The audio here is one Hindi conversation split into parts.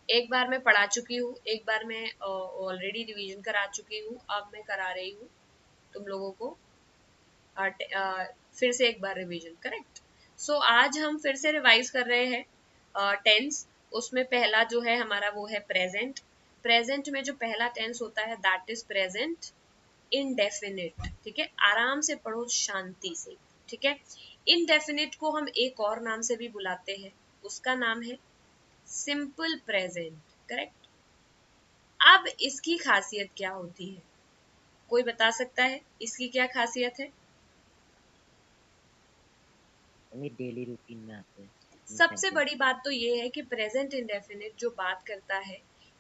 एक बार मैं पढ़ा चुकी हूँ, एक बार मैं ऑलरेडी रिवीजन करा चुकी हूँ, अब मैं करा रही हूँ तुम लोगों को फिर से एक बार रिवीजन। करेक्ट। सो आज हम फिर से रिवाइज कर रहे हैं टेंस। उसमें पहला जो है हमारा वो है प्रेजेंट। प्रेजेंट में जो पहला टेंस होता है दैट इज प्रेजेंट इनडेफिनिट। ठीक है, आराम से पढ़ो, शांति से। ठीक है, इनडेफिनिट को हम एक और नाम से भी बुलाते हैं, उसका नाम है सिंपल प्रेजेंट। करेक्ट। अब इसकी खासियत क्या होती है, कोई बता सकता है इसकी क्या खासियत है? ये डेली रूटीन में आते हैं सबसे सेंटेंस। बड़ी बात तो ये है कि प्रेजेंट इंडेफिनिट जो बात करता है,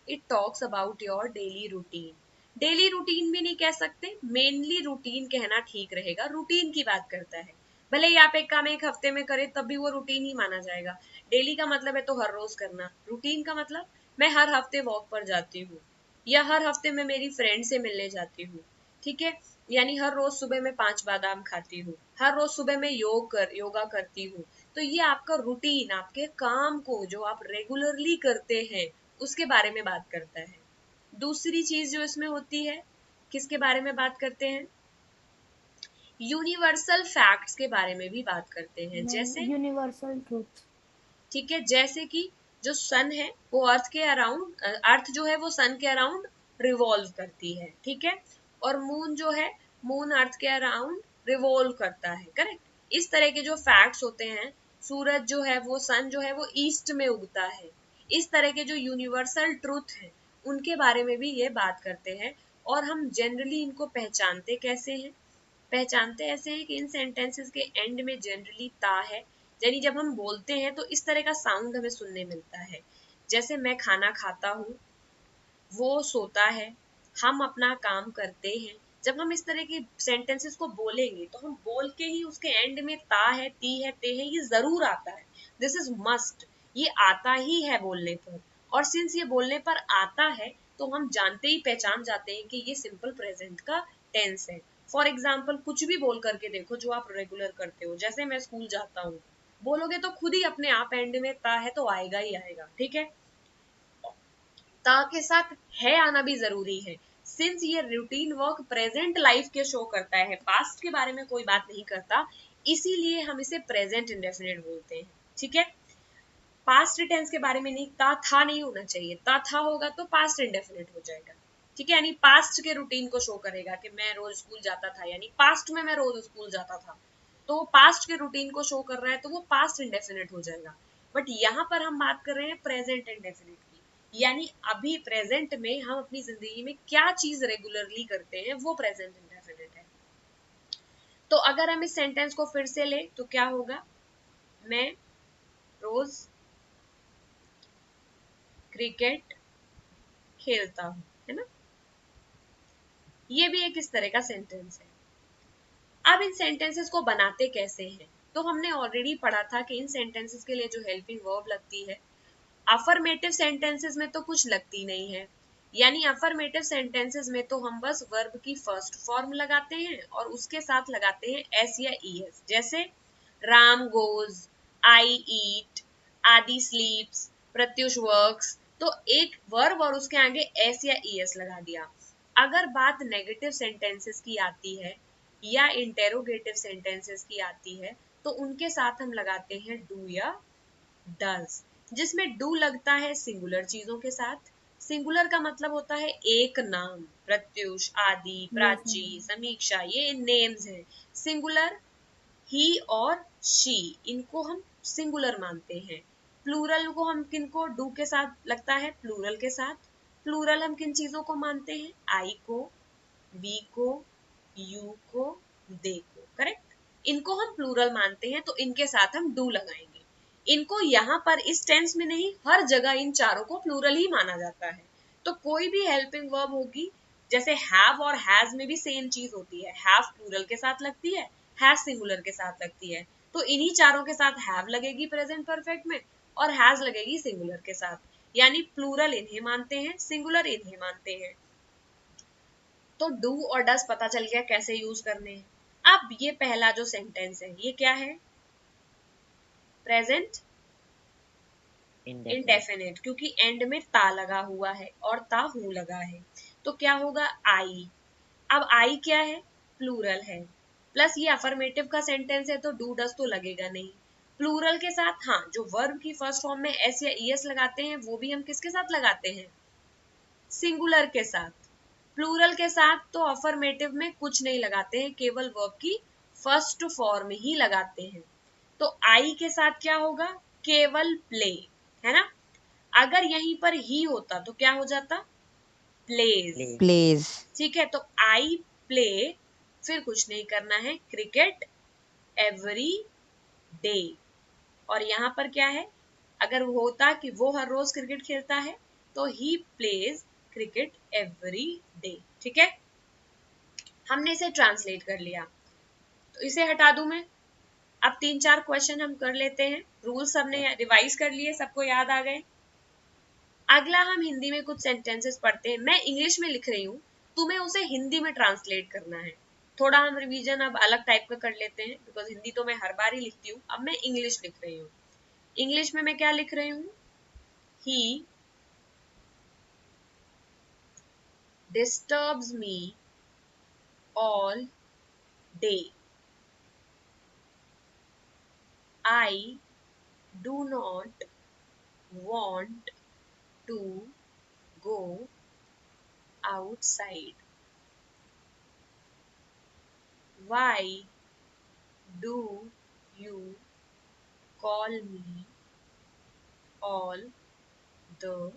it talks about your daily routine. Daily routine भी नहीं कह सकते, मेनली रूटीन कहना ठीक रहेगा, रूटीन की बात करता है। भले ही आप एक काम एक हफ्ते में करें तब भी वो रूटीन ही माना जाएगा। डेली का मतलब है तो हर रोज करना, रूटीन का मतलब मैं हर हफ्ते वॉक पर जाती हूँ, या हर हफ्ते मैं मेरी फ्रेंड से मिलने जाती हूँ। ठीक है, यानी हर रोज सुबह मैं 5 बादाम खाती हूँ, हर रोज सुबह मैं योगा करती हूँ। तो ये आपका रूटीन, आपके काम को जो आप रेगुलरली करते हैं उसके बारे में बात करता है। दूसरी चीज जो इसमें होती है, किसके बारे में बात करते हैं? यूनिवर्सल फैक्ट्स के बारे में भी बात करते हैं। जैसे, यूनिवर्सल ट्रूथ। ठीक है, जैसे कि जो सन है वो अर्थ के अराउंड, अर्थ जो है वो सन के अराउंड रिवॉल्व करती है। ठीक है, और मून जो है, मून अर्थ के अराउंड रिवॉल्व करता है। करेक्ट। इस तरह के जो फैक्ट्स होते हैं, सूरज जो है वो, सन जो है वो ईस्ट में उगता है, इस तरह के जो यूनिवर्सल ट्रूथ है उनके बारे में भी ये बात करते हैं। और हम जनरली इनको पहचानते कैसे हैं? पहचानते ऐसे हैं कि इन सेंटेंसेस के एंड में जनरली ता है, यानी जब हम बोलते हैं तो इस तरह का साउंड हमें सुनने मिलता है। जैसे मैं खाना खाता हूँ, वो सोता है, हम अपना काम करते हैं। जब हम इस तरह की सेंटेंसेस को बोलेंगे तो हम बोल के ही उसके एंड में ता है, ती है, ते है, ये जरूर आता है। दिस इज मस्ट, ये आता ही है बोलने पर। और सिंस ये बोलने पर आता है तो हम जानते ही पहचान जाते हैं कि ये सिंपल प्रेजेंट का टेंस है। फॉर एग्जाम्पल कुछ भी बोल करके देखो जो आप रेगुलर करते हो, जैसे मैं स्कूल जाता हूँ, बोलोगे तो खुद ही अपने आप एंड में ता है तो आएगा ही आएगा। ठीक है, ता के साथ है आना भी जरूरी है, सिंस ये रूटीन वर्क प्रेजेंट लाइफ के शो करता है, पास्ट के बारे में कोई बात नहीं करता, इसीलिए हम इसे प्रेजेंट इंडेफिनिट बोलते हैं। ठीक है, पास्ट टेंस के बारे में नहीं, ता था नहीं होना चाहिए, ता था होगा तो पास्ट इंडेफिनिट हो जाएगा। ठीक है, यानी पास्ट के रूटीन को शो करेगा कि मैं रोज स्कूल जाता था, यानी पास्ट में मैं रोज स्कूल जाता था, तो पास्ट के रूटीन को शो कर रहा है तो वो पास्ट इंडेफिनिट हो जाएगा। बट यहाँ पर हम बात कर रहे हैं प्रेजेंट इंडेफिनिट की, यानी अभी प्रेजेंट में हम अपनी जिंदगी में क्या चीज रेगुलरली करते हैं वो प्रेजेंट इंडेफिनिट है। तो अगर हम इस सेंटेंस को फिर से ले तो क्या होगा? मैं रोज क्रिकेट खेलता हूँ, है ना? ये भी एक इस तरह का सेंटेंस है। अब इन सेंटेंसेस को बनाते कैसे हैं? तो हमने ऑलरेडी पढ़ा था कि इन सेंटेंसेस के लिए जो हेल्पिंग वर्ब लगती है, अफर्मेटिव सेंटेंसेस में तो कुछ लगती नहीं है, यानी अफर्मेटिव सेंटेंसेस में तो हम बस वर्ब की फर्स्ट फॉर्म लगाते हैं और उसके साथ लगाते हैं एस या ईएस। जैसे राम गोज, आई ईट, आदि स्लीप्स, प्रत्युष वर्क्स, तो एक वर्ब और उसके आगे एस या ईएस लगा दिया। अगर बात नेगेटिव सेंटेंसेस की आती है या इंटेरोगेटिव सेंटेंसेस की आती है तो उनके साथ हम लगाते हैं डू या डज, जिसमें डू लगता है सिंगुलर चीजों के साथ। सिंगुलर का मतलब होता है एक नाम, प्रत्युष, आदि, यस प्राची, समीक्षा, ये नेम्स हैं। सिंगुलर ही और शी, इनको हम सिंगुलर मानते हैं। प्लूरल को हम किनको डू के साथ लगता है? प्लूरल के साथ। प्लूरल हम किन चीजों को मानते हैं? आई को, वी को, यू को, दे को। करेक्ट, इनको हम प्लूरल मानते हैं तो इनके साथ हम डू लगाएंगे। इनको यहाँ पर इस टेंस में नहीं, हर जगह इन चारों को प्लूरल ही माना जाता है। तो कोई भी हेल्पिंग वर्ब होगी, जैसे हैव और हैज में भी सेम चीज होती है, हैव प्लूरल के साथ लगती है, हैज सिंगुलर के साथ लगती है, तो इन्हीं चारों के साथ हैव लगेगी प्रेजेंट परफेक्ट में और हैज लगेगी सिंगुलर के साथ, यानी प्लूरल इन्हें मानते हैं, सिंगुलर इन्हें मानते हैं। तो डू और डस पता चल गया कैसे यूज करने हैं। अब ये पहला जो सेंटेंस है ये क्या है? Present indefinite. इंडेफिनिट, क्योंकि एंड में ता लगा हुआ है और ता हूं लगा है, तो क्या होगा आई। अब आई क्या है, प्लूरल है, प्लस ये अफर्मेटिव का सेंटेंस है तो डू डस तो लगेगा नहीं। प्लूरल के साथ हाँ, जो वर्ब की फर्स्ट फॉर्म में एस या ईएस लगाते हैं वो भी हम किसके साथ लगाते हैं, सिंगुलर के साथ। प्लूरल के साथ तो अफर्मेटिव में कुछ नहीं लगाते हैं, केवल वर्ब की फर्स्ट फॉर्म ही लगाते हैं। तो आई के साथ क्या होगा, केवल प्ले, है ना। अगर यहीं पर ही होता तो क्या हो जाता, प्लेज। Play. प्लेज। ठीक है, तो आई प्ले, फिर कुछ नहीं करना है, क्रिकेट एवरी डे। और यहाँ पर क्या है, अगर होता कि वो हर रोज क्रिकेट खेलता है तो he plays cricket every day. ठीक है, हमने इसे ट्रांसलेट कर लिया, तो इसे हटा दूं मैं। अब 3-4 क्वेश्चन हम कर लेते हैं, रूल्स हमने रिवाइज कर लिए, सबको याद आ गए। अगला हम हिंदी में कुछ सेंटेंसेस पढ़ते हैं, मैं इंग्लिश में लिख रही हूँ, तुम्हें उसे हिंदी में ट्रांसलेट करना है। थोड़ा हम रिवीजन अब अलग टाइप का कर लेते हैं, बिकॉज हिंदी तो मैं हर बार ही लिखती हूँ, अब मैं इंग्लिश लिख रही हूँ। इंग्लिश में मैं क्या लिख रही हूँ, ही disturbs me all day. I do not want to go outside. Why do you call me all the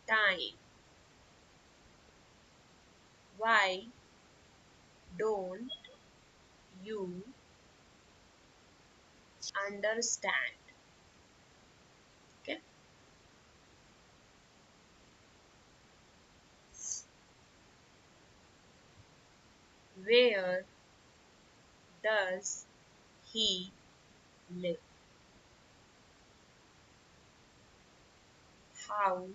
time? Why don't you understand? Okay. Where does he live? How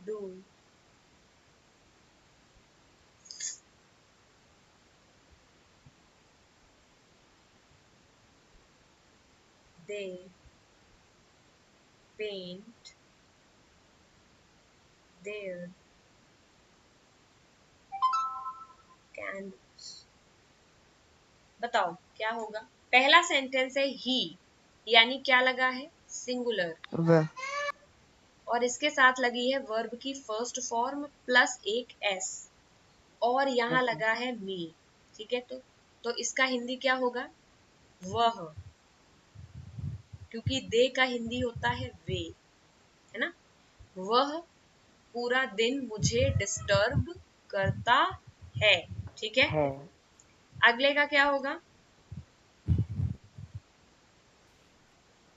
do they paint their candles? बताओ क्या होगा। पहला सेंटेंस है ही, यानी क्या लगा है, सिंगुलर, व और इसके साथ लगी है वर्ब की फर्स्ट फॉर्म प्लस एक एस, और यहाँ लगा है मी। ठीक है, तो इसका हिंदी क्या होगा, वह, क्योंकि दे का हिंदी होता है वे, है ना। वह पूरा दिन मुझे डिस्टर्ब करता है। ठीक है, है। अगले का क्या होगा,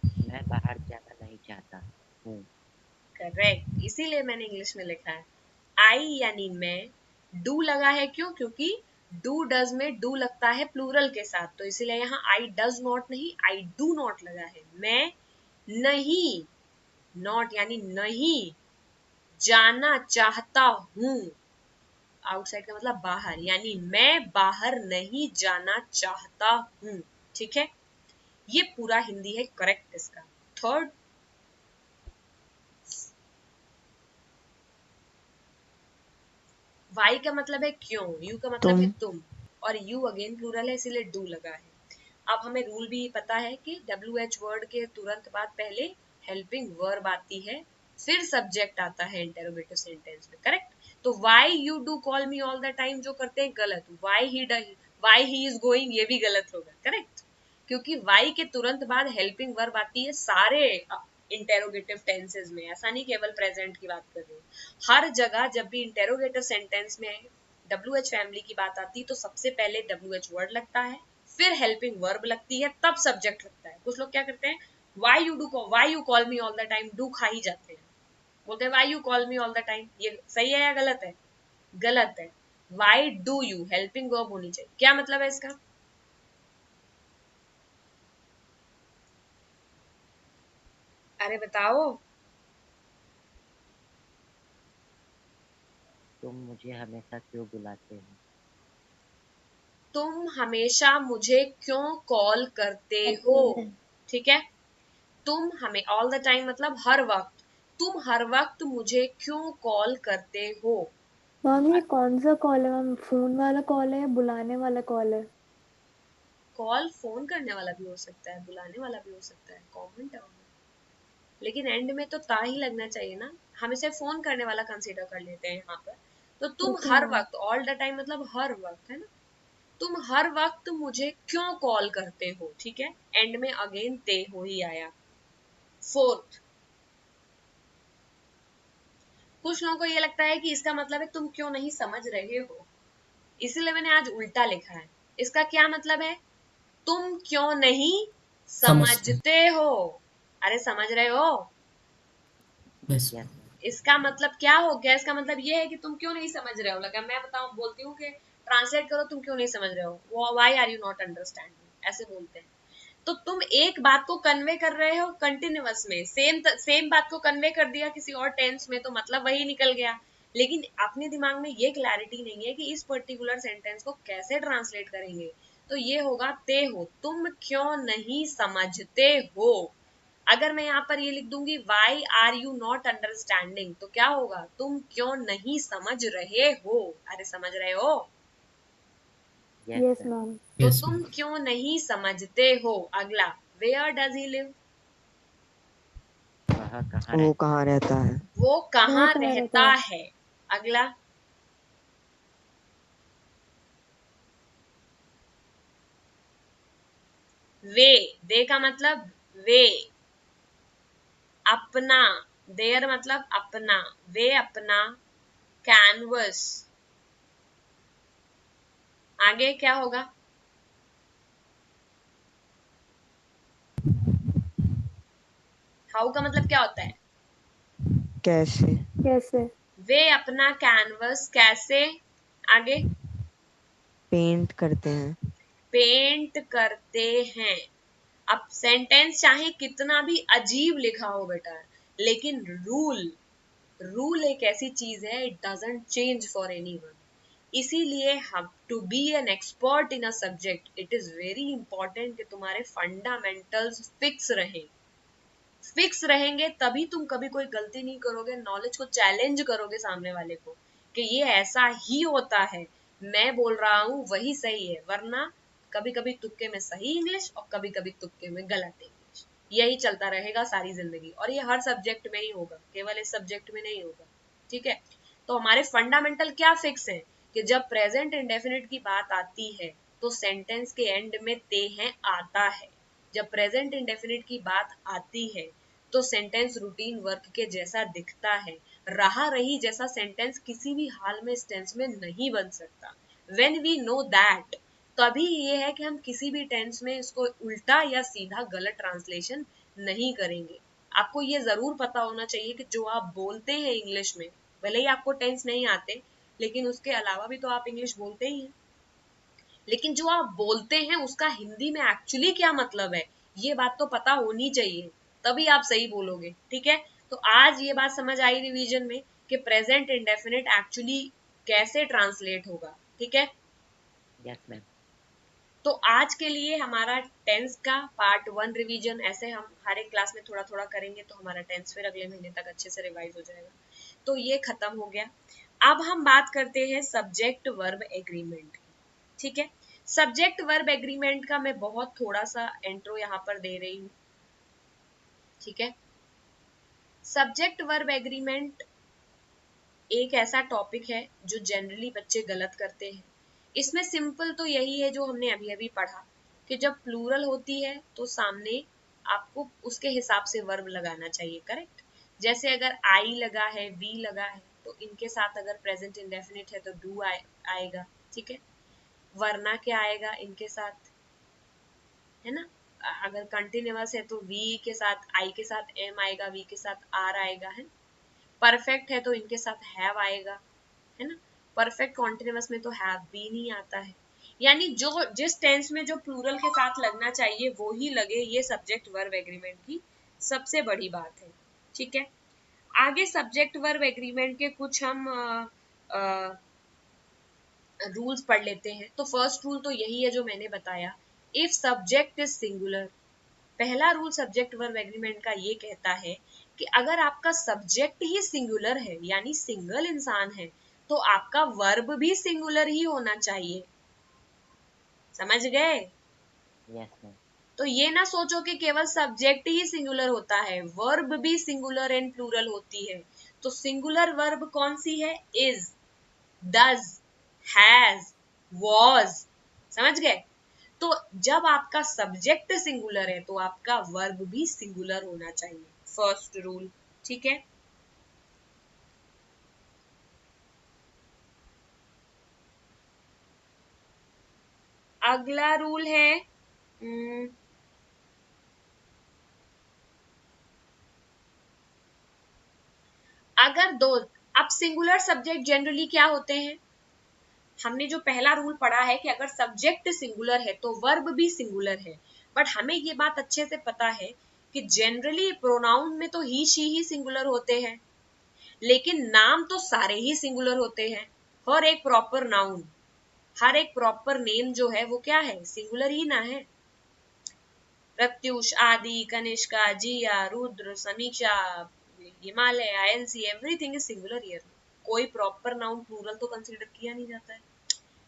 मैं बाहर जाना नहीं चाहता हूँ। करेक्ट, इसीलिए मैंने इंग्लिश में लिखा है। आई यानी मैं, डू लगा है क्यों, क्योंकि डू डज में डू लगता है प्लूरल के साथ, तो इसीलिए यहाँ आई डज नॉट नहीं, आई डू नॉट लगा है। मैं नहीं, नॉट यानी नहीं, जाना चाहता हूँ, आउटसाइड का मतलब बाहर, यानी मैं बाहर नहीं जाना चाहता हूँ। ठीक है, ये पूरा हिंदी है करेक्ट इसका। थर्ड, वाई का मतलब है क्यों, यू का मतलब है तुम, और यू अगेन प्लूरल है इसीलिए डू लगा है। अब हमें रूल भी पता है कि WH वर्ड के तुरंत बाद पहले हेल्पिंग वर्ब आती है, फिर सब्जेक्ट आता है इंटेरोगेटिव सेंटेंस में, करेक्ट। तो why you do call me all the time जो करते हैं गलत, वाई ही इज गोइंग ये भी गलत होगा, करेक्ट, क्योंकि वाई के तुरंत बाद हेल्पिंग वर्ब आती है सारे इंटेरोगेटिव टेंसेस में, ऐसा नहीं केवल प्रेजेंट की बात कर रही हूँ। हर जगह जब भी इंटेरोगेटिव सेंटेंस में WH फैमिली की बात आती है तो सबसे पहले WH वर्ड लगता है, फिर हेल्पिंग वर्ब लगती है, तब सब्जेक्ट लगता है। कुछ लोग क्या करते हैं, why you call me all the time, do खा ही जाते हैं, बोलते हैं why you call me all the time. ये सही है या गलत है, गलत है। Why do you helping verb होनी चाहिए। क्या मतलब है इसका, अरे बताओ। तुम मुझे हमेशा क्यों बुलाते हो। तुम हमेशा मुझे क्यों कॉल करते हो। ठीक है, तुम हमें, ऑल द टाइम मतलब हर वक्त, तुम हर वक्त मुझे क्यों कॉल करते हो। मैम ये कौन सा कॉल है मैम? फोन वाला कॉल है या बुलाने वाला कॉल है? कॉल फोन करने वाला भी हो सकता है, बुलाने वाला भी हो सकता है, कॉमन टर्म है, लेकिन एंड में तो ता ही लगना चाहिए ना। हम इसे फोन करने वाला कंसीडर कर लेते हैं यहाँ पर। तो तुम ओके हर मैम। वक्त, ऑल द टाइम मतलब हर वक्त, है ना। तुम हर वक्त मुझे क्यों कॉल करते हो, ठीक है। एंड में अगेन ते हो ही आया। फोर्थ, कुछ लोगों को ये लगता है कि इसका मतलब है तुम क्यों नहीं समझ रहे हो, इसीलिए मैंने आज उल्टा लिखा है। इसका क्या मतलब है, तुम क्यों नहीं समझते। समझते हो। अरे समझ रहे हो। यस। यस इसका मतलब क्या हो गया, इसका मतलब ये है कि तुम क्यों नहीं समझ रहे हो। लगा मैं बताऊं, बोलती हूँ कि ट्रांसलेट करो, तुम क्यों नहीं समझ रहे हो, why are you not understanding, ऐसे बोलते हैं। तो तुम एक बात को कन्वे कर रहे हो कंटिन्यूअस में, सेम बात को कन्वे कर दिया किसी और टेंस में, तो मतलब वही निकल गया। लेकिन अपने दिमाग में ये क्लैरिटी नहीं है कि इस पर्टिकुलर सेंटेंस को कैसे ट्रांसलेट करेंगे। तो ये होगा ते हो, तुम क्यों नहीं समझते हो। अगर मैं यहाँ पर ये लिख दूंगी why are you not understanding, तो क्या होगा, तुम क्यों नहीं समझ रहे हो। अरे समझ रहे हो। Yes yes sir ma'am. तो यस तुम मैम। क्यों नहीं समझते हो। अगला, वेयर डज ही लिव, वह कहाँ वो रहता कहाँ है। रहता है? वो वो कहाँ कहाँ रहता रहता है? है। अगला, वे का मतलब वे, अपना, देयर मतलब अपना, वे अपना कैनवस। आगे क्या होगा, हाउ का मतलब क्या होता है, कैसे? कैसे? वे अपना कैनवस कैसे। आगे, पेंट करते हैं। पेंट करते हैं। अब सेंटेंस चाहे कितना भी अजीब लिखा हो बेटा, लेकिन रूल, रूल एक ऐसी चीज है, it doesn't change for anyone. इसीलिए हम, to be an expert in a subject, it is very important कि तुम्हारे फंडामेंटल्स फिक्स रहे। फिक्स रहेंगे तभी तुम कभी कोई गलती नहीं करोगे, नॉलेज को चैलेंज करोगे सामने वाले को कि ये ऐसा ही होता है, मैं बोल रहा हूं वही सही है। वरना कभी कभी तुक्के में सही इंग्लिश और कभी कभी तुक्के में गलत इंग्लिश, यही चलता रहेगा सारी जिंदगी। और ये हर सब्जेक्ट में ही होगा, केवल इस सब्जेक्ट में नहीं होगा, ठीक है। तो हमारे फंडामेंटल क्या फिक्स है कि जब प्रेजेंट इंडेफिनिट की बात आती है तो सेंटेंस के एंड में ते हैं आता है। जब प्रेजेंट इंडेफिनिट की बात आती है तो सेंटेंस रूटीन वर्क के जैसा दिखता है, रहा रही जैसा सेंटेंस किसी भी हाल में इस टेंस में नहीं बन सकता। व्हेन वी नो दैट, तभी ये है कि हम किसी भी टेंस में इसको उल्टा या सीधा गलत ट्रांसलेशन नहीं करेंगे। आपको ये जरूर पता होना चाहिए कि जो आप बोलते हैं इंग्लिश में, भले ही आपको टेंस नहीं आते, लेकिन उसके अलावा भी तो आप इंग्लिश बोलते ही हैं। लेकिन जो आप बोलते हैं उसका हिंदी में एक्चुअली क्या मतलब है, ये बात तो पता होनी चाहिए, तभी आप सही बोलोगे, ठीक है। तो आज ये बात समझ आई रिवीजन में कि प्रेजेंट इंडेफिनिट एक्चुअली कैसे ट्रांसलेट होगा, ठीक है। यस मैम तो आज के लिए हमारा टेंस का पार्ट 1 रिवीजन, ऐसे हम हर एक क्लास में थोड़ा थोड़ा करेंगे तो हमारा टेंस फिर अगले महीने तक अच्छे से रिवाइज हो जाएगा। तो ये खत्म हो गया। अब हम बात करते हैं सब्जेक्ट वर्ब एग्रीमेंट की, ठीक है। सब्जेक्ट वर्ब एग्रीमेंट का मैं बहुत थोड़ा सा इंट्रो यहाँ पर दे रही हूँ, ठीक है। सब्जेक्ट वर्ब एग्रीमेंट एक ऐसा टॉपिक है जो जनरली बच्चे गलत करते हैं। इसमें सिंपल तो यही है जो हमने अभी अभी पढ़ा कि जब प्लूरल होती है तो सामने आपको उसके हिसाब से वर्ब लगाना चाहिए, करेक्ट। जैसे अगर आई लगा है, वी लगा है, तो इनके साथ अगर प्रेजेंट इंडेफिनिट है तो डू आएगा, ठीक है। वरना क्या आएगा इनके साथ, है ना। अगर कंटिन्यूअस है तो वी के साथ, आई के साथ एम आएगा, वी के साथ आर आएगा, है। परफेक्ट है तो इनके साथ हैव आएगा, है ना। परफेक्ट कॉन्टिन्यूअस में तो हैव भी नहीं आता है। यानी जो जिस टेंस में जो प्लूरल के साथ लगना चाहिए वो ही लगे, ये सब्जेक्ट वर्ब एग्रीमेंट की सबसे बड़ी बात है, ठीक है। आगे सब्जेक्ट वर्ब एग्रीमेंट के कुछ हम रूल्स पढ़ लेते हैं। तो फर्स्ट रूल तो यही है जो मैंने बताया, इफ सब्जेक्ट इज सिंगुलर, पहला रूल सब्जेक्ट वर्ब एग्रीमेंट का ये कहता है कि अगर आपका सब्जेक्ट ही सिंगुलर है यानी सिंगल इंसान है तो आपका वर्ब भी सिंगुलर ही होना चाहिए। समझ गए? Yes, ma'am. तो ये ना सोचो कि केवल सब्जेक्ट ही सिंगुलर होता है, वर्ब भी सिंगुलर एंड प्लूरल होती है। तो सिंगुलर वर्ब कौन सी है? Is, does, has, was. समझ गए? तो जब आपका सब्जेक्ट सिंगुलर है तो आपका वर्ब भी सिंगुलर होना चाहिए। फर्स्ट रूल, ठीक है। अगला रूल है अगर दो, अब सिंगुलर सब्जेक्ट जनरली क्या होते हैं? हमने जो पहला रूल पढ़ा है कि अगर सब्जेक्ट सिंगुलर है तो वर्ब भी सिंगुलर है, बट हमें ये बात अच्छे से पता है कि जनरली प्रोनाउन में तो ही शी ही सिंगुलर होते हैं, लेकिन नाम तो सारे ही सिंगुलर होते हैं। हर एक प्रॉपर नाउन, हर एक प्रॉपर नेम जो है वो क्या है? सिंगुलर ही ना है। प्रत्युष, आदि, Kanishka, Jiya, Rudra, Samiksha, Himalaya, Aayansi, everything is singular here. कोई प्रॉपर नाउन प्लूरल तो कंसीडर किया नहीं जाता है,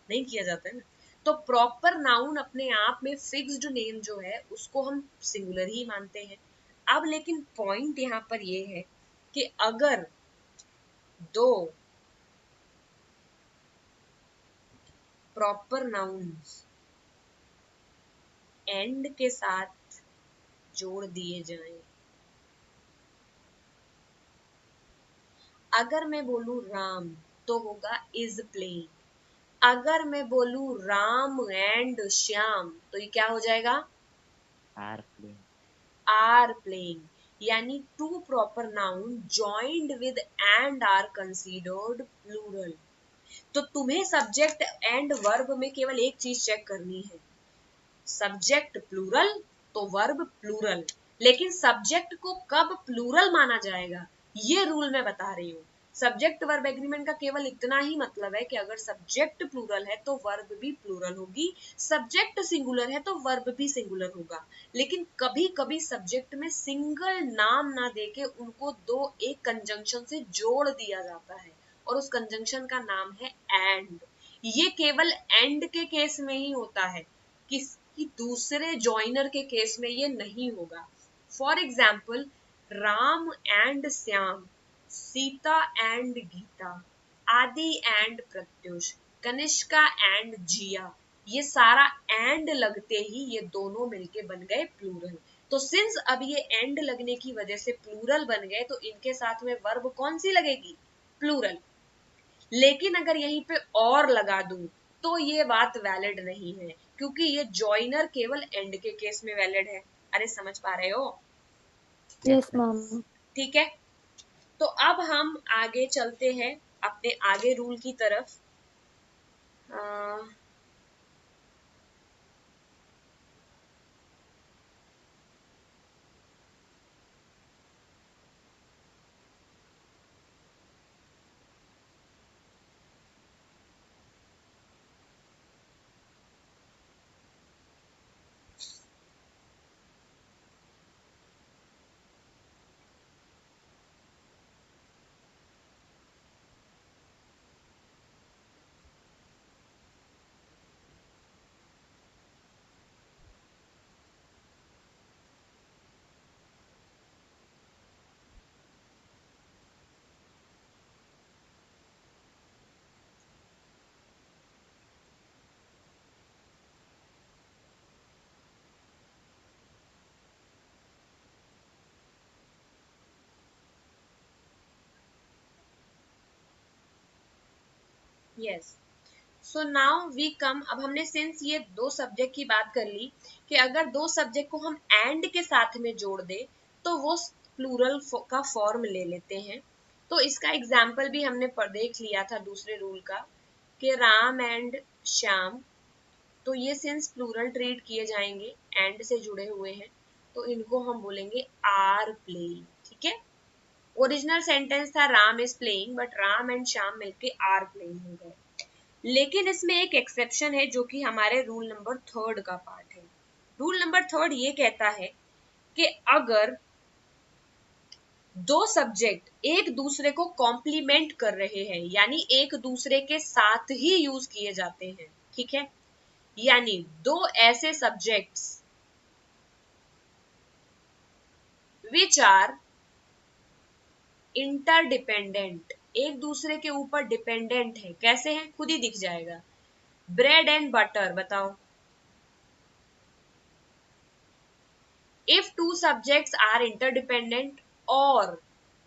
नहीं किया जाता है ना। तो प्रॉपर नाउन अपने आप में फिक्स्ड नेम जो है उसको हम सिंगुलर ही मानते हैं। अब लेकिन पॉइंट यहाँ पर ये है कि अगर दो प्रॉपर नाउन्स एंड के साथ जोड़ दिए जाएं, अगर मैं बोलूं राम तो होगा इज प्लेइंग। अगर मैं बोलूं राम एंड श्याम तो ये क्या हो जाएगा? Are playing. Are playing. यानी two proper nouns joined with and are considered plural. तो तुम्हें सब्जेक्ट एंड वर्ब में केवल एक चीज चेक करनी है, सब्जेक्ट प्लूरल तो वर्ब प्लूरल। लेकिन सब्जेक्ट को कब प्लूरल माना जाएगा ये रूल मैं बता रही हूँ। सब्जेक्ट वर्ब एग्रीमेंट का केवल इतना ही मतलब है कि अगर सब्जेक्ट प्लूरल है तो वर्ब भी प्लूरल होगी, सब्जेक्ट सिंगुलर है तो वर्ब भी सिंगुलर होगा। लेकिन कभी कभी सब्जेक्ट में सिंगल नाम ना देके उनको दो एक कंजंक्शन से जोड़ दिया जाता है और उस कंजंक्शन का नाम है एंड। ये केवल एंड के केस में ही होता है, किसी दूसरे जॉइनर के केस में ये नहीं होगा। For example, Ram and Shyam, Sita and Gita, Aadi and Pratyush, Kanishka and Jiya, ये सारा एंड लगते ही ये दोनों मिलके बन गए प्लूरल। तो सिंस अब ये एंड लगने की वजह से प्लूरल बन गए तो इनके साथ में वर्ब कौन सी लगेगी? प्लूरल। लेकिन अगर यहीं पे और लगा दूं तो ये बात वैलिड नहीं है, क्योंकि ये जॉइनर केवल एंड के केस में वैलिड है। अरे समझ पा रहे हो? Yes ma'am. ठीक है। तो अब हम आगे चलते हैं अपने आगे रूल की तरफ। Yes, so now we come, अब हमने सिंस ये दो सब्जेक्ट की बात कर ली कि अगर दो सब्जेक्ट को हम एंड के साथ में जोड़ दे तो वो प्लूरल का फॉर्म ले लेते हैं। तो इसका एग्जाम्पल भी हमने देख लिया था दूसरे रूल का कि राम एंड श्याम, तो ये सिंस प्लूरल ट्रीट किए जाएंगे, एंड से जुड़े हुए हैं, तो इनको हम बोलेंगे आर प्लेइंग। ठीक है। ओरिजिनल सेंटेंस था Ram is playing, but Ram and Shyam मिलके आर प्लेइंग हो गए। लेकिन इसमें एक एक्सेप्शन है जो कि हमारे रूल नंबर 3 का पार्ट है। रूल नंबर 3 ये कहता है कि अगर दो सब्जेक्ट एक दूसरे को कॉम्प्लीमेंट कर रहे हैं, यानी एक दूसरे के साथ ही यूज किए जाते हैं, ठीक है, यानी दो ऐसे सब्जेक्ट्स विच आर इंटरडिपेंडेंट, एक दूसरे के ऊपर डिपेंडेंट है, कैसे है खुद ही दिख जाएगा। ब्रेड एंड बटर, बताओ। If two subjects are interdependent or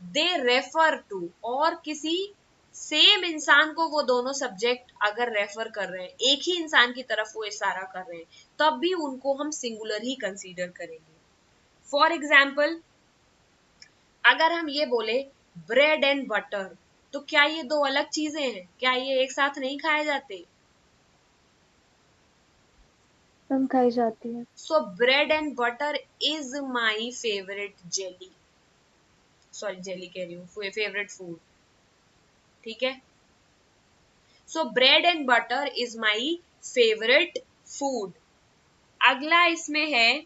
they refer to, और किसी सेम इंसान को वो दोनों सब्जेक्ट अगर रेफर कर रहे हैं, एक ही इंसान की तरफ वो इशारा कर रहे हैं, तब भी उनको हम सिंगुलर ही कंसीडर करेंगे। फॉर एग्जाम्पल, अगर हम ये बोले ब्रेड एंड बटर, तो क्या ये दो अलग चीजें हैं? क्या ये एक साथ नहीं खाए जाते? मैम खाई जाती है। So bread and butter is my favourite jelly, sorry jelly कह रही हूँ, फेवरेट फूड, ठीक है। So bread and butter is my favourite food. अगला इसमें है,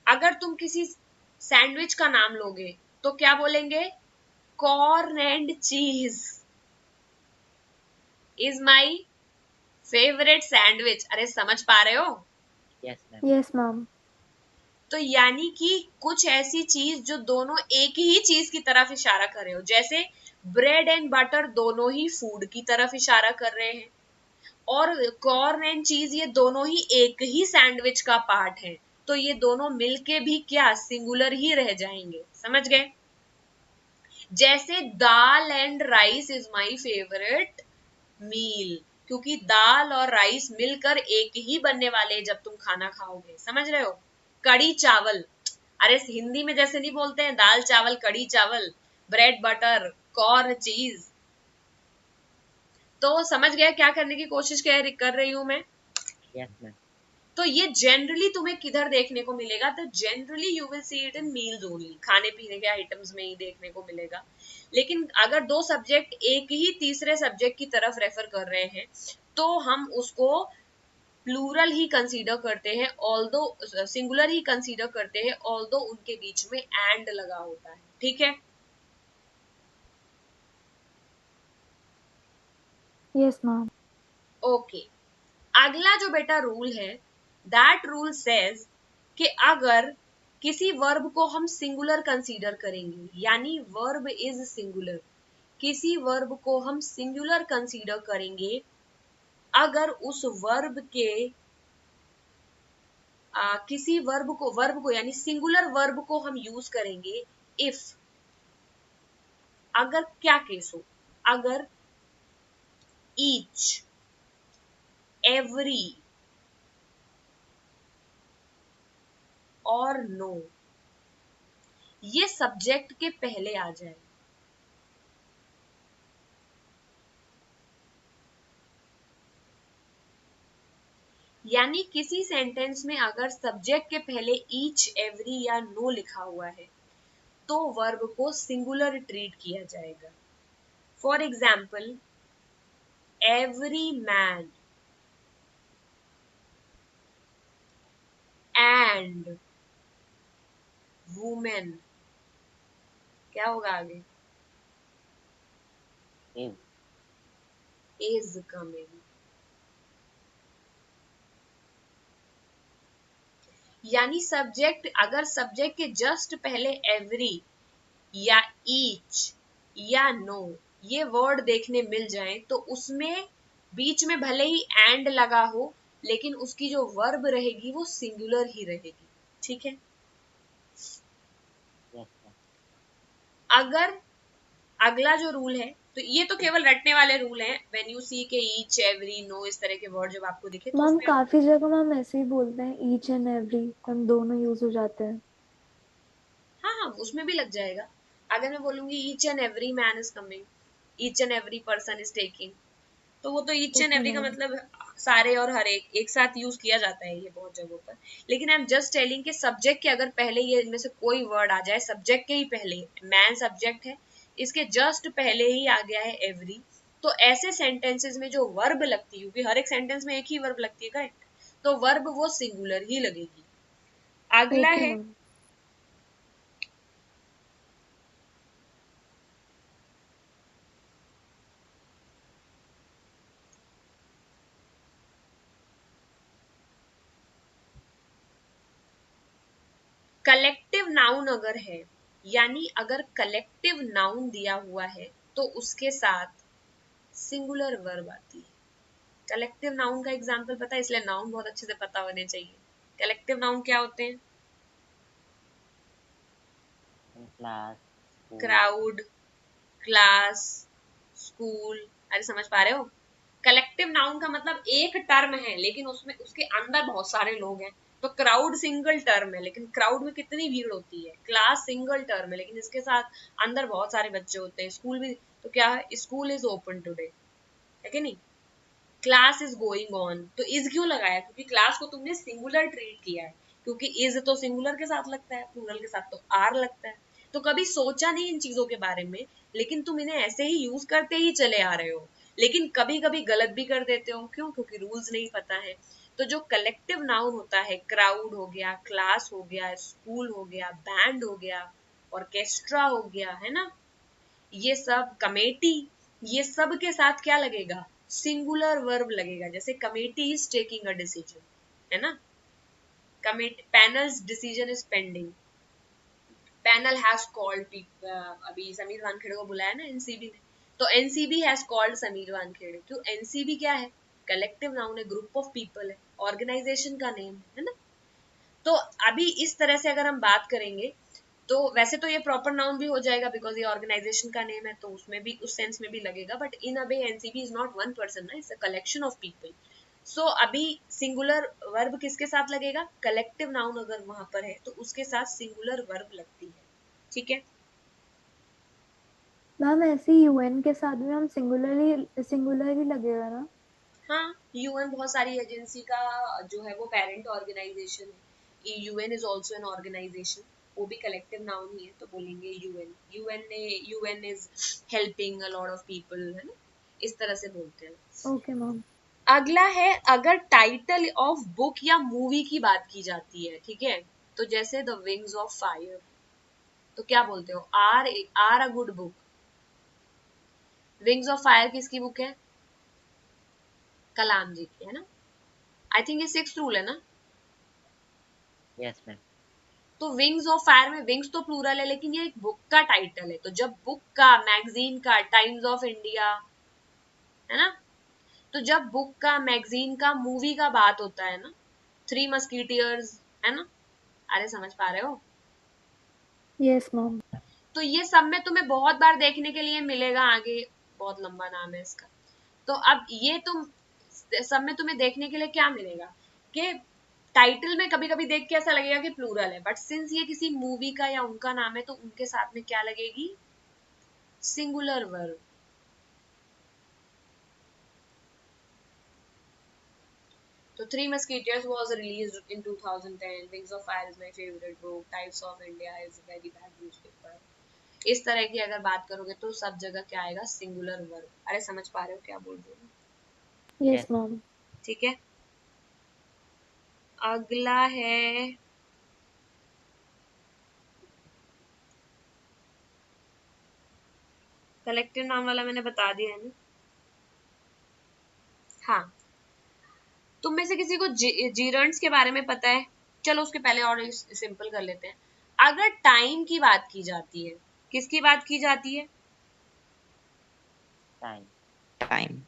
अगर तुम किसी सैंडविच का नाम लोगे तो क्या बोलेंगे? कॉर्न एंड चीज इज माई फेवरेट सैंडविच। अरे समझ पा रहे हो? Yes, ma'am. Yes ma'am. तो यानी कि कुछ ऐसी चीज जो दोनों एक ही चीज की तरफ इशारा कर रहे हो, जैसे ब्रेड एंड बटर दोनों ही फूड की तरफ इशारा कर रहे हैं, और कॉर्न एंड चीज ये दोनों ही एक ही सैंडविच का पार्ट है, तो ये दोनों मिलके भी क्या सिंगुलर ही रह जाएंगे। समझ गए? जैसे dal and rice is my favourite meal, क्योंकि दाल और राइस मिलकर एक ही बनने वाले जब तुम खाना खाओगे। समझ रहे हो? कड़ी चावल, अरे हिंदी में जैसे नहीं बोलते हैं दाल चावल कड़ी चावल, ब्रेड बटर कॉर्न चीज। तो समझ गया क्या करने की कोशिश कर रही हूं मैं? Yes, ma'am. तो ये जनरली तुम्हें किधर देखने को मिलेगा? तो generally you will see it in meals only, खाने पीने के आइटम्स में ही देखने को मिलेगा। लेकिन अगर दो सब्जेक्ट एक ही तीसरे सब्जेक्ट की तरफ रेफर कर रहे हैं, तो हम उसको प्लूरल ही कंसीडर करते हैं, ऑल्दो सिंगुलर ही कंसीडर करते हैं, ऑल्दो उनके बीच में एंड लगा होता है। ठीक है? Yes ma'am. ओके, अगला जो बेटा रूल है, दैट रूल सेज कि अगर किसी वर्ब को हम सिंगुलर कंसीडर करेंगे, यानी वर्ब इज सिंगुलर, किसी वर्ब को हम सिंगुलर कंसीडर करेंगे अगर उस वर्ब के किसी वर्ब को यानी सिंगुलर वर्ब को हम यूज करेंगे इफ, अगर क्या केस हो, अगर ईच, एवरी और नो ये सब्जेक्ट के पहले आ जाए। यानी किसी सेंटेंस में अगर सब्जेक्ट के पहले ईच, एवरी या नो लिखा हुआ है तो वर्ब को सिंगुलर ट्रीट किया जाएगा। For example, every man and women, क्या होगा आगे? Is. Is coming. यानी सब्जेक्ट, अगर सब्जेक्ट के जस्ट पहले एवरी या ईच या नो ये वर्ड देखने मिल जाए तो उसमें बीच में भले ही एंड लगा हो, लेकिन उसकी जो वर्ब रहेगी वो सिंगुलर ही रहेगी। ठीक है? Yes, ma'am. अगर अगला जो रूल है, तो ये तो केवल रटने वाले रूल हैं, व्हेन यू सी के ईच, एवरी, नो इस तरह के वर्ड जब आपको दिखे तो मैम उसमें काफी जगह मैम ऐसे ही बोलते हैं, ईच एंड एवरी, हम दोनों यूज हो जाते हैं। हाँ उसमें भी लग जाएगा। अगर मैं बोलूंगी each and every man is coming, each and every person is taking, तो वो तो ईच एंड ओके एवरी का मैम। मतलब सारे और हर एक साथ यूज किया जाता है ये बहुत जगहों पर। लेकिन आई एम जस्ट टेलिंग कि सब्जेक्ट के अगर पहले ये इनमें से कोई वर्ड आ जाए, सब्जेक्ट के ही पहले, मैन सब्जेक्ट है, इसके जस्ट पहले ही आ गया है एवरी, तो ऐसे सेंटेंसेस में जो वर्ब लगती है, क्योंकि हर एक सेंटेंस में एक ही वर्ब लगती है, करेक्ट, तो वर्ब वो सिंगुलर ही लगेगी। अगला ओके है मैम। कलेक्टिव नाउन अगर है, यानी अगर कलेक्टिव नाउन दिया हुआ है तो उसके साथ सिंगुलर वर्ब आती है। कलेक्टिव नाउन का एग्जांपल पता है, इसलिए नाउन बहुत अच्छे से पता होने चाहिए। कलेक्टिव नाउन क्या होते हैं? Class, school, crowd, class, school. अरे समझ पा रहे हो? कलेक्टिव नाउन का मतलब एक टर्म है लेकिन उसमें उसके अंदर बहुत सारे लोग हैं। तो क्राउड सिंगल टर्म है लेकिन क्राउड में कितनी भीड़ होती है। क्लास सिंगल टर्म है लेकिन इसके साथ अंदर बहुत सारे बच्चे होते हैं। स्कूल भी तो क्या है, स्कूल इज ओपन टुडे, है कि नहीं? क्लास इज गोइंग ऑन, तो इज क्यों लगाया? क्योंकि क्लास को तुमने सिंगुलर ट्रीट किया है। क्योंकि इज तो सिंगुलर के साथ लगता है, प्लूरल के साथ तो आर लगता है। तो कभी सोचा नहीं इन चीजों के बारे में, लेकिन तुम इन्हें ऐसे ही यूज करते ही चले आ रहे हो। लेकिन कभी कभी गलत भी कर देते हो, क्यों? क्योंकि रूल्स नहीं पता है। तो जो कलेक्टिव नाउन होता है, क्राउड हो गया, क्लास हो गया, स्कूल हो गया, बैंड हो गया, ऑर्केस्ट्रा हो गया, है ना, ये सब, कमेटी, ये सब के साथ क्या लगेगा? सिंगुलर वर्ब लगेगा। जैसे committee is taking a decision, है ना। Committee, panels decision is pending, panel has called, अभी समीर वानखेड़े को बुलाया ना एनसीबी ने, तो NCB has called Sameer Wankhede. क्यों? एनसीबी क्या है? कलेक्टिव नाउन है, ग्रुप ऑफ पीपल है, ऑर्गेनाइजेशन का नेम है ना। तो अभी इस तरह से अगर हम बात करेंगे तो वैसे तो ये प्रॉपर नाउन भी हो जाएगा बिकॉज ये ऑर्गेनाइजेशन का नेम है, तो उसमें भी उस सेंस में भी लगेगा। But in a way NCB is not one person ना, it's a collection of people. So अभी सिंगुलर वर्ब किसके साथ लगेगा? कलेक्टिव नाउन अगर वहां पर है तो उसके साथ सिंगुलर वर्ब लगती है। ठीक है। मैम ऐसे ही यूएन के साथ भी हम सिंगुलर ही लगेगा ना? हाँ, यूएन बहुत सारी एजेंसी का जो है वो पेरेंट ऑर्गेनाइजेशन है। UN is also an organisation, वो भी कलेक्टिव नाउन ही है, तो बोलेंगे UN. UN is helping a lot of people, है ना, इस तरह से बोलते हैं। Okay ma'am. अगला है, अगर टाइटल ऑफ बुक या मूवी की बात की जाती है, ठीक है, तो जैसे द विंग्स ऑफ फायर, तो क्या बोलते हो? Are a good book. Wings of fire किसकी बुक है? कलाम जी की, है ना। आई थिंक ये 6th रूल है ना। यस मैम, तो विंग्स ऑफ फायर में विंग्स तो प्लूरल है लेकिन ये एक बुक का टाइटल है, तो जब बुक का, मैगजीन का, टाइम्स ऑफ इंडिया, है ना, तो जब बुक का, मैगजीन का, मूवी का बात होता है ना, थ्री मस्कीटियर्स, है ना, अरे समझ पा रहे हो? Yes ma'am. तो ये सब में तुम्हें बहुत बार देखने के लिए मिलेगा आगे, बहुत लंबा नाम है इसका। तो अब ये तुम सब में तुम्हें देखने के लिए क्या मिलेगा कि टाइटल में कभी कभी देख के ऐसा लगेगा कि प्लूरल है, बट सिंस ये किसी मूवी का या उनका नाम है तो उनके साथ में क्या लगेगी? Singular verb. तो three musketeers was released in 2010, Wings of Fire is my favorite book, Types of India is a very bad newspaper। इस तरह की अगर बात करोगे तो सब जगह क्या आएगा? Singular verb. अरे समझ पा रहे हो क्या बोल रही हूँ? Yes yes ma'am. ठीक है। अगला है, कलेक्टिव नाउन वाला मैंने बता दिया है ना। हाँ, तुम में से किसी को जीरंड्स के बारे में पता है? चलो उसके पहले और सिंपल कर लेते हैं। अगर टाइम की बात की जाती है, किसकी बात की जाती है? Time, time.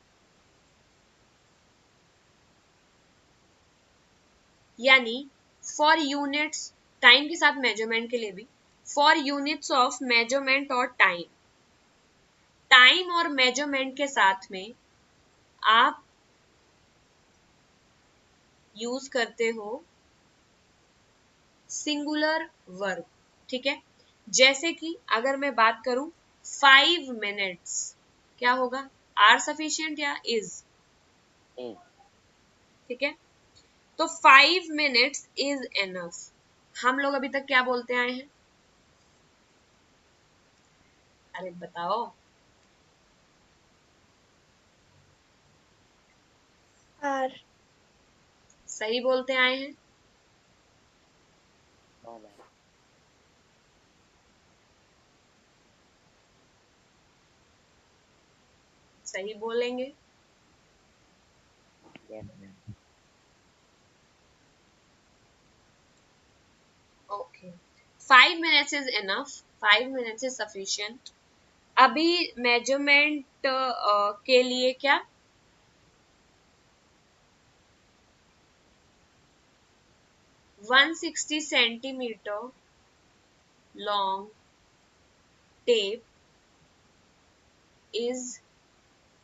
यानी फॉर यूनिट्स, टाइम के साथ मेजरमेंट के लिए भी, फॉर यूनिट्स ऑफ मेजरमेंट और टाइम, टाइम और मेजरमेंट के साथ में आप यूज करते हो सिंगुलर वर्ब। ठीक है। जैसे कि अगर मैं बात करूं 5 मिनट्स, क्या होगा? आर सफिशियंट या इज? इज, ठीक है। तो 5 मिनट्स इज एनफ। हम लोग अभी तक क्या बोलते आए हैं? अरे बताओ। आर। सही बोलते आए हैं। सही बोलेंगे। Yes, ma'am. Okay, 5 minutes is enough, 5 minutes is sufficient. अभी मेजरमेंट के लिए क्या, 160 centimetre long tape is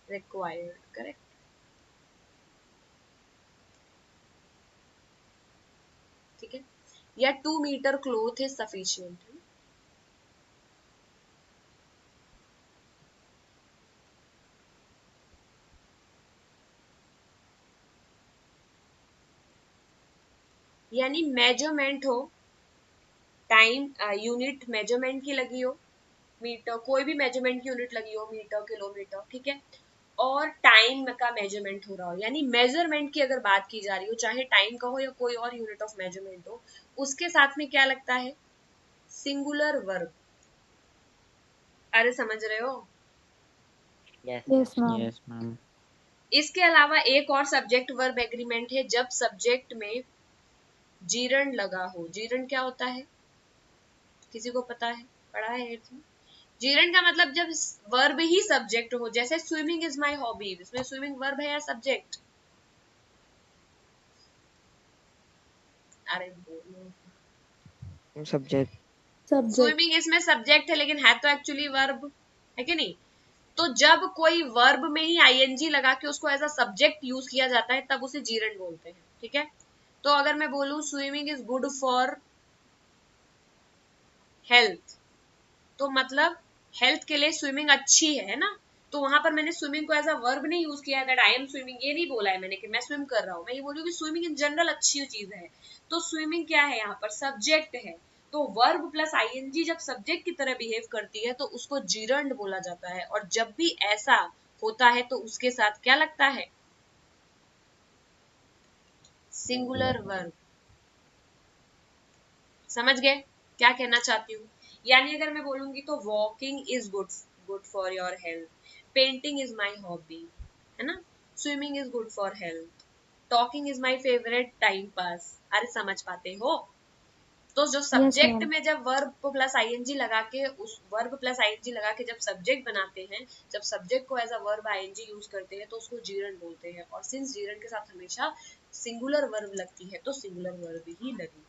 required, correct? ठीक है, या 2 मीटर क्लोथ is sufficient। यानी मेजरमेंट हो, टाइम यूनिट मेजरमेंट की लगी हो, मीटर, कोई भी मेजरमेंट की यूनिट लगी हो, मीटर, किलोमीटर, ठीक है, और टाइम का मेजरमेंट हो रहा हो, यानी मेजरमेंट की अगर बात की जा रही हो, चाहे टाइम का हो या कोई और यूनिट ऑफ मेजरमेंट हो, उसके साथ में क्या लगता है, सिंगुलर वर्ब। अरे समझ रहे हो? Yes, yes ma'am. Ma'am. Yes ma'am. इसके अलावा एक और सब्जेक्ट वर्ब एग्रीमेंट है, जब सब्जेक्ट में जीरण लगा हो। जीरण क्या होता है, किसी को पता है, पढ़ा है? जीरण का मतलब जब वर्ब ही सब्जेक्ट हो, जैसे स्विमिंग इज माई हॉबी, इसमें स्विमिंग वर्ब है या सब्जेक्ट? अरे बोलो, सब्जेक्ट। सब्जेक्ट। स्विमिंग इसमें सब्जेक्ट है लेकिन है तो एक्चुअली वर्ब, है कि नहीं? तो जब कोई वर्ब में ही आईएनजी लगा के उसको एज अ सब्जेक्ट यूज किया जाता है, तब उसे जीरण बोलते हैं, ठीक है? तो अगर मैं बोलूं swimming is good for health, तो मतलब हेल्थ के लिए स्विमिंग अच्छी है ना? तो वहां पर मैंने स्विमिंग को एज अ वर्ब नहीं यूज किया है, दैट आई एम स्विमिंग, ये नहीं बोला है मैंने कि मैं स्विम कर रहा हूं, मैं ये बोलूँ कि स्विमिंग इन जनरल अच्छी चीज है। तो स्विमिंग क्या है, यहाँ पर सब्जेक्ट है, तो वर्ब प्लस आईएनजी जब सब्जेक्ट की तरह बिहेव करती है तो उसको जीरंड बोला जाता है, और जब भी ऐसा होता है तो उसके साथ क्या लगता है, सिंगुलर वर्ब। समझ गए क्या कहना चाहती हूँ? यानी अगर मैं बोलूंगी तो walking is good, good for your health, painting is my hobby, है ना, swimming is good for health, talking is my favourite time pass. अरे समझ पाते हो? तो जो यस सब्जेक्ट मैम। में जब वर्ब प्लस आईएनजी लगा के, उस वर्ब प्लस आईएनजी लगा के जब सब्जेक्ट बनाते हैं, जब सब्जेक्ट को as a verb ING use करते हैं तो उसको जीरण बोलते हैं, और सिंस जीरण के साथ हमेशा सिंगुलर वर्ब लगती है तो सिंगुलर वर्ब ही लगेगी।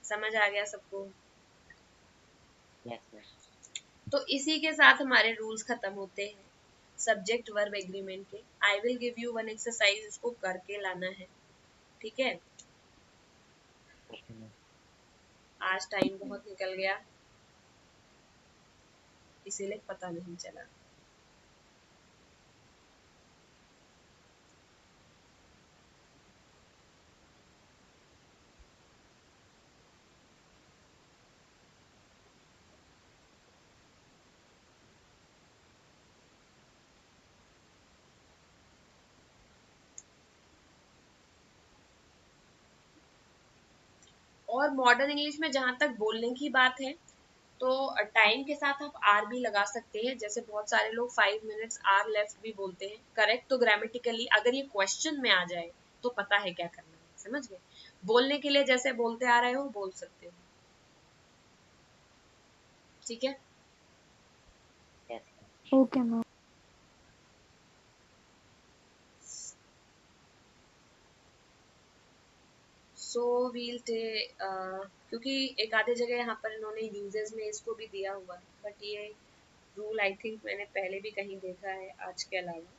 समझ आ गया सबको? Yes, ma'am. तो इसी के साथ हमारे रूल्स खत्म होते हैं सब्जेक्ट वर्ब एग्रीमेंट के। I will give you one exercise, इसको करके लाना है, ठीक है? Okay, ma'am. आज टाइम बहुत निकल गया, इसीलिए पता नहीं चला। और मॉडर्न इंग्लिश में जहां तक बोलने की बात है, तो टाइम के साथ आप आर भी लगा सकते हैं, जैसे बहुत सारे लोग 5 minutes आर लेफ्ट भी बोलते हैं, करेक्ट? तो ग्रामेटिकली अगर ये क्वेश्चन में आ जाए तो पता है क्या करना है, समझ गए? बोलने के लिए जैसे बोलते आ रहे हो बोल सकते हो, ठीक है? Yes, ma'am. Okay ma'am. So we'll क्योंकि एक आधे जगह यहाँ पर इन्होंने यूजेस में इसको भी दिया हुआ है, बट ये रूल आई थिंक मैंने पहले भी कहीं देखा है आज के अलावा।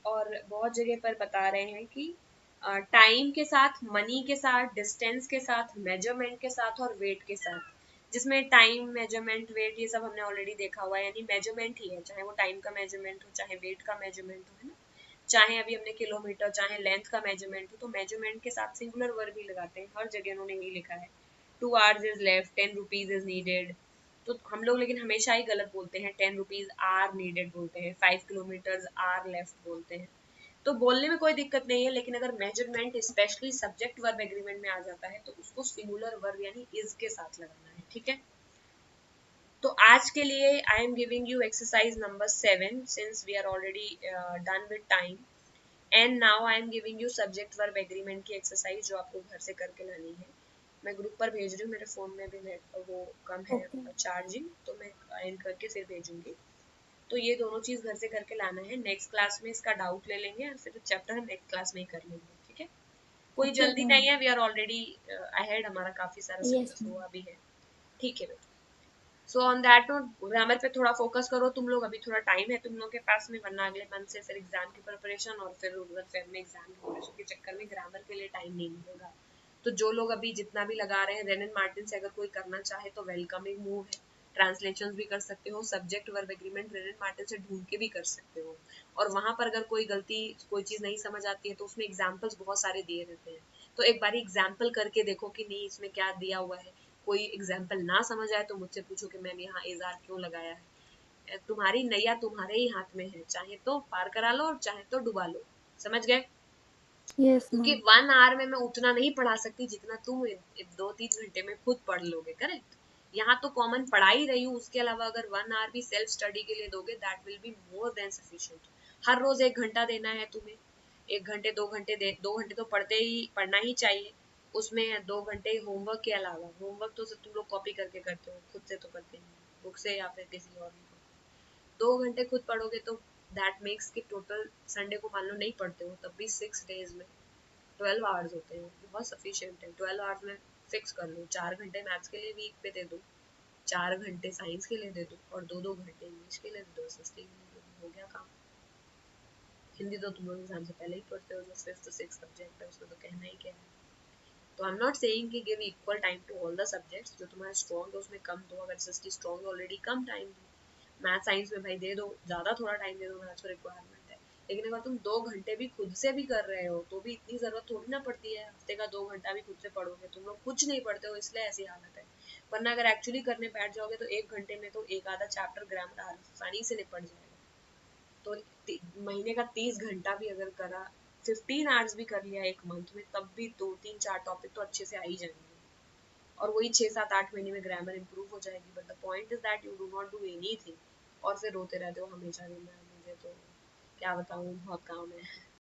और बहुत जगह पर बता रहे हैं कि टाइम के साथ, मनी के साथ, डिस्टेंस के साथ, मेजरमेंट के साथ और वेट के साथ, जिसमें टाइम, मेजरमेंट, वेट ये सब हमने ऑलरेडी देखा हुआ है, यानी मेजरमेंट ही है, चाहे वो टाइम का मेजरमेंट हो, चाहे वेट का मेजरमेंट हो, है ना, चाहे अभी हमने किलोमीटर, चाहे लेंथ का मेजरमेंट हो, तो मेजरमेंट के साथ सिंगुलर वर्ब ही लगाते हैं, हर जगह उन्होंने यही लिखा है। 2 hours is left, 10 rupees is needed. तो हम लोग लेकिन हमेशा ही गलत बोलते हैं, 10 rupees आर नीडेड बोलते हैं, 5 kilometers आर लेफ्ट बोलते हैं। तो बोलने में कोई दिक्कत नहीं है, लेकिन अगर measurement specially subject verb agreement में आ जाता है तो उसको सिंगुलर वर्ब यानी इज के साथ लगाना है, ठीक है। तो आज के लिए I am giving you exercise number 7 since we are already done with time, and now I am giving you subject verb agreement की एक्सरसाइज जो आपको घर से करके लानी है। मैं ग्रुप पर भेज रही हूँ, मेरे फोन में भी नेट वो कम है ओके चार्जिंग, तो मैं एंड करके फिर भेजूंगी। तो ये दोनों चीज घर से करके लाना है, नेक्स्ट क्लास में इसका डाउट ले लेंगे और फिर चैप्टर हम नेक्स्ट क्लास में ही कर लेंगे, ठीक है। कोई ओके जल्दी मैम। नहीं है, वी आर ऑलरेडी अहेड, हमारा काफी सारा यस सिलेबस मैम। हुआ भी है, ठीक है बेटा। So on that note grammar पे थोड़ा फोकस करो तुम लोग, अभी थोड़ा टाइम है तुम लोग के पास में, वरना अगले मंथ से फिर एग्जाम की प्रिपरेशन और फिर उधर फेब में एग्जाम की प्रिपरेशन के चक्कर में ग्रामर के लिए टाइम नहीं मिलेगा। तो जो लोग अभी जितना भी लगा रहे हैं रेनन मार्टिन से अगर कोई करना चाहे तो वेलकमिंग मूव है, ट्रांसलेशन भी कर सकते हो, सब्जेक्ट वर्ब एग्रीमेंट रेनन मार्टिन से ढूंढ के भी कर सकते हो। और वहां पर अगर कोई गलती कोई चीज नहीं समझ आती है तो उसमें एग्जाम्पल्स बहुत सारे दिए रहते हैं, तो एक बारी एग्जाम्पल करके देखो कि नहीं इसमें क्या दिया हुआ है। कोई एग्जाम्पल ना समझ आए तो मुझसे पूछो कि मैम यहाँ इजार क्यों लगाया है। तुम्हारी नैया तुम्हारे ही हाथ में है, चाहे तो पार करा लो और चाहे तो डुबा लो, समझ गए। यस क्योंकि मैम। 1 आवर में मैं उतना नहीं पढ़ा सकती जितना तुम 2-3 घंटे में खुद पढ़ लोगे, करेक्ट। यहाँ तो कॉमन पढ़ा ही रही हूँ, उसके अलावा अगर 1 आवर भी सेल्फ स्टडी के लिए दोगे that will be more than sufficient. हर रोज 1 घंटा देना है तुम्हें, 1 घंटे 2 घंटे 2 घंटे तो पढ़ना ही चाहिए। उसमें 2 घंटे होमवर्क के अलावा, होमवर्क तो सब तुम लोग कॉपी करके करते हो, खुद से तो करते नहीं बुक से या फिर किसी और को। 2 घंटे खुद पढ़ोगे तो दैट मेक्स कि टोटल संडे को मान लो नहीं पढ़ते हो तब भी 6 डेज में 12 आवर्स होते हैं, बहुत सफिशिएंट है। 12 आवर्स में फिक्स कर लो, 4 घंटे मैथ्स के लिए वीक पे दे दो, 4 घंटे साइंस के लिए दे दो और 2-2 घंटे इंग्लिश के लिए दे दो, SST के लिए दे दो, हो गया काम। हिंदी तो तुम लोग एग्जाम से पहले ही पढ़ते हो, जो 5th 6th सब्जेक्ट है उसमें तो कहना ही क्या है। तो आई एम नॉट सेइंग कि give equal time to all the subjects, जो तुम्हारा स्ट्रॉन्ग है उसमें कम दो, अगर SST स्ट्रॉन्ग है ऑलरेडी कम टाइम दो। मैथ साइंस में भाई दे दो, ज्यादा थोड़ा टाइम दे दो, मैथ्स को रिक्वायरमेंट है। लेकिन अगर तुम 2 घंटे भी खुद से भी कर रहे हो तो भी इतनी जरूरत थोड़ी ना पड़ती है, हफ्ते का 2 घंटा भी खुद से पढ़ोगे। तुम लोग कुछ नहीं पढ़ते हो इसलिए ऐसी हालत है, वरना अगर एक्चुअली करने बैठ जाओगे तो 1 घंटे में तो एक आधा चैप्टर ग्रामर आसानी से निपट जाएगा। तो महीने का 30 घंटा भी अगर करा, 15 आवर्स भी कर लिया एक मंथ में, तब भी 2-3-4 टॉपिक तो अच्छे से आ ही जाएंगे। और वही 6-7-8 महीने में ग्रामर इंप्रूव हो जाएगी। But the point is that you do not do anything और फिर रोते रहते हो हमेशा भी, मैं मुझे तो क्या बताऊँ बहुत काम है।